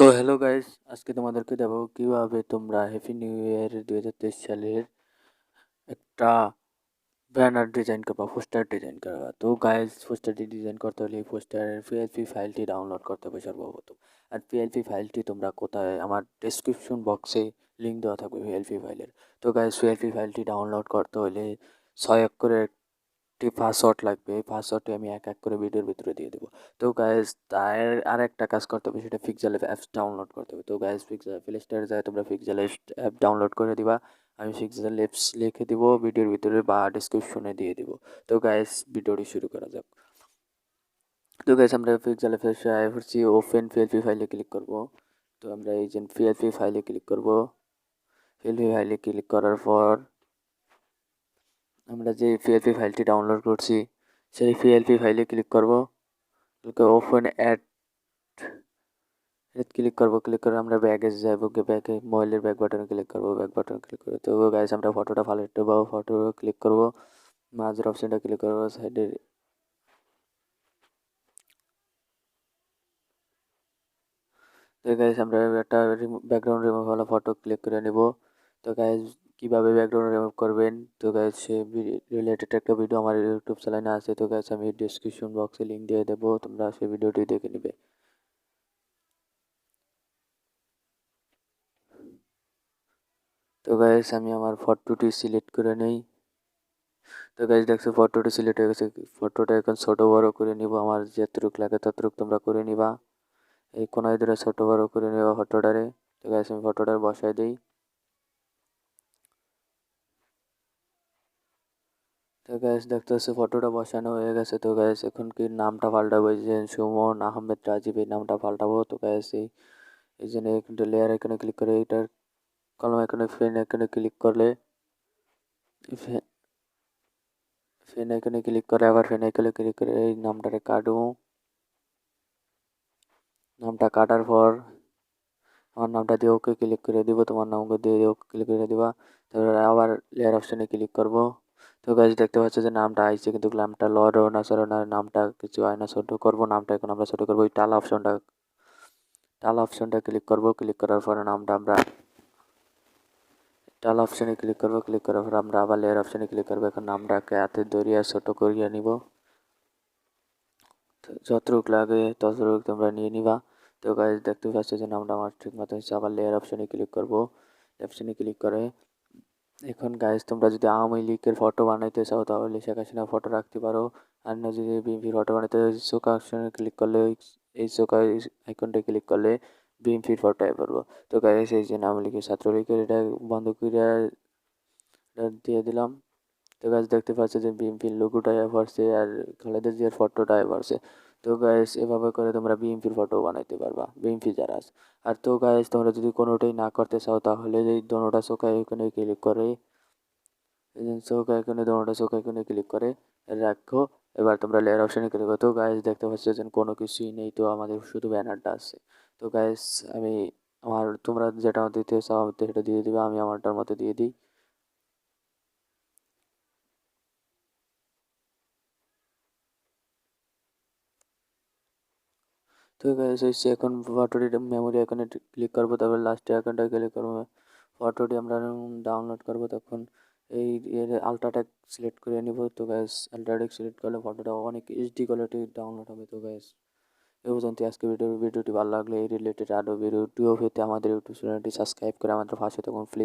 তো hello guys, আজকে তোমাদেরকে দেখাবো কিভাবে তোমরা হ্যাপি নিউ ইয়ার 2023 সালের একটা ব্যানার ডিজাইন করবা, পোস্টার ডিজাইন করবা। তো গাইস, পোস্টারটি ডিজাইন করতে হলে পোস্টারের পিএলপি ফাইলটি ডাউনলোড করতে হবে সর্বপ্রথম। আর পিএলপি ফাইলটি তোমরা কোথায়, আমার ডেসক্রিপশন বক্সে লিঙ্ক দেওয়া থাকবে পিএলপি ফাইলের। তো গাইস, পিএলপি ফাইলটি ডাউনলোড করতে হলে 6 অক্ষরের একটি পাসওয়ার্ড লাগবে। এই পাসওয়ার্ডটি আমি এক এক করে ভিডিওর ভিতরে দিয়ে দেবো। তো গাইস, তার আরেকটা কাজ করতে হবে, সেটা পিক্সেল অ্যাপস ডাউনলোড করতে হবে। তো গাইস, পিক্সেল প্লে স্টোরে যায় তোমরা পিক্সেল অ্যাপ ডাউনলোড করে দিবা। আমি পিক্সেল অ্যাপস লিখে দিব ভিডিওর ভিতরে বা ডিসক্রিপশনে দিয়ে দিব। তো গাইস, ভিডিওটি শুরু করা যাক। তো গাইস, আমরা পিক্সেল অ্যাপসে আশা করছি ওপেন পিএলপি ফাইলে ক্লিক করব। তো আমরা এই যে পিএলপি ফাইলে ক্লিক করব। পিএলপি ফাইলে ক্লিক করার পর আমরা যে পিএলপি ফাইলটি ডাউনলোড করছি সেই পিএলপি ফাইলে ক্লিক করব। ওপেন অ্যাড ক্লিক করব। ক্লিক করে আমরা ব্যাগে যাবো, ব্যাগে মোবাইলের ব্যাক বাটনে ক্লিক করব। ব্যাক বাটনে ক্লিক করে তো গাইস, আমরা ফটোটা ফালাইতে পাবো। ফটো ক্লিক করব, মাঝের অপশনটা ক্লিক করব, সাইডে তো গাইস, আমরা একটা ব্যাকগ্রাউন্ড রিমুভ হলো ফটো ক্লিক করে নিব। তো গাইস, কিভাবে ব্যাকগ্রাউন্ড রিমুভ করবেন, তো গাইস সে রিলেটেড একটা ভিডিও আমার ইউটিউব চ্যানেলে আছে। তো গাইস, আমি ডিসক্রিপশন বক্সে লিঙ্ক দিয়ে দেবো, তোমরা সেই ভিডিওটি দেখে নিবে। তো গাইস, আমি আমার ফটোটি সিলেক্ট করে নেই। তো গাইস, দেখছো ফটোটি সিলেক্ট হয়ে গেছে। ফটোটা এখন ছোট বড় করে নিব, আমার যতটুকু লাগে ততটুকু তোমরা করে নিবা। এই কোনায় ধরে ছোট বড় করে নিবা ফটোটারে। তো গাইস, আমি ফটোটা বসাই দিই। তো গাইস, দেখতে হচ্ছে ফটোটা বসানো হয়ে গেছে। তো গাইস, এখন কি নামটা পাল্টাবো, এই যে সুমন আহমেদ রাজীব, এই নামটা পাল্টাবো। তো গাইস, এই জন্য লেয়ার এখানে ক্লিক করে এইটার কলম এখানে ফেন এখানে ক্লিক করলে ফেন এখানে ক্লিক করে আবার ফেন এখানে ক্লিক করে এই নামটারে কাটবো। নামটা কাটার পর আমার নামটা দিয়ে ওকে ক্লিক করে দিব, তোমার নামকে দিয়ে ওকে ক্লিক করে দিবা। তারপরে আবার লেয়ার অপশনে ক্লিক করব। তো গাইস, দেখতে পাচ্ছ যে নামটা আইছে, কিন্তু নামটা লড়ো না সরো না, নামটা কিছু হয় না। ছোট করব নামটা, এখন আমরা ছোট করবো। ওই টালা অপশনটা ক্লিক করব। ক্লিক করার পরে নামটা আমরা টালা অপশনে ক্লিক করব। ক্লিক করার পর আমরা আবার লেয়ার অপশনে ক্লিক করবো। এখন নামটাকে হাতে ধরিয়া ছোট করিয়া নিব। যতটুক লাগে ততটুক তোমরা নিয়ে নিবা। তো গাইস, দেখতে পাচ্ছ যে নামটা আমার ঠিক মতো হচ্ছে। আবার লেয়ার অপশনে ক্লিক করব। অপশনে ক্লিক করে এখন গাইস, তোমরা যদি আওয়ামী লীগের ফটো বানাইতে চাও তাহলে শেখ হাসিনার ফটো রাখতে পারো। আর না যদি বিএনপির ফটো বানাইতে চোখা অপশনে ক্লিক করলে এই চোখা আইকনটা ক্লিক করলে বিএনপির ফটো আই পড়বো। তো গাইস, এই যে আওয়ামী লীগের ছাত্রলীগের এটা বন্ধ করে দিয়ে দিলাম। তো গাইস, দেখতে পাচ্ছ যে বিএনপির লোগোটা পড়ছে আর খালেদা জিয়ার ফটোটা পড়ছে। তো গাইস, এভাবে করে তোমরা বিএনপির ফটো বানাইতে পারবা, বিএনপি যারা আছে। আর তো গাইস, তোমরা যদি কোনোটাই না করতে চাও তাহলে এই দোনোটা চোখা এখানে ক্লিক করে এই যে চোখা এখানে দোনোটা চোখা এখানে ক্লিক করে রাখো। এবার তোমরা লেয়ার অপশনে ক্লিক করো। তো গাইস, দেখতে পাচ্ছ যে কোনো কিছুই নেই, তো আমাদের শুধু ব্যানারটা আছে। তো গাইস, আমি তোমরা যেটা দিতে চাও সেটা দিয়ে দিবে, আমি আমারটার মতো দিয়ে দিই। তো গাইস, হচ্ছে এখন ফটোটি মেমোরি আইকনে ক্লিক করবো, তারপর লাস্টে আইকনটা ক্লিক করবো। ফটোটি আমরা ডাউনলোড করবো, তখন এই এর আলট্রাটেক সিলেক্ট করে নিব। তো গাইস, আলট্রাটেক সিলেক্ট করলে ফটোটা অনেক এইচডি কোয়ালিটি ডাউনলোড হবে। তো গাইস, এই পর্যন্ত আজকে ভিডিওটি ভালো লাগলে এই রিলেটেড আরও ভিডিও পেতে আমাদের ইউটিউব চ্যানেলটি সাবস্ক্রাইব করে আমাদের পাশে থাকুন প্লিজ।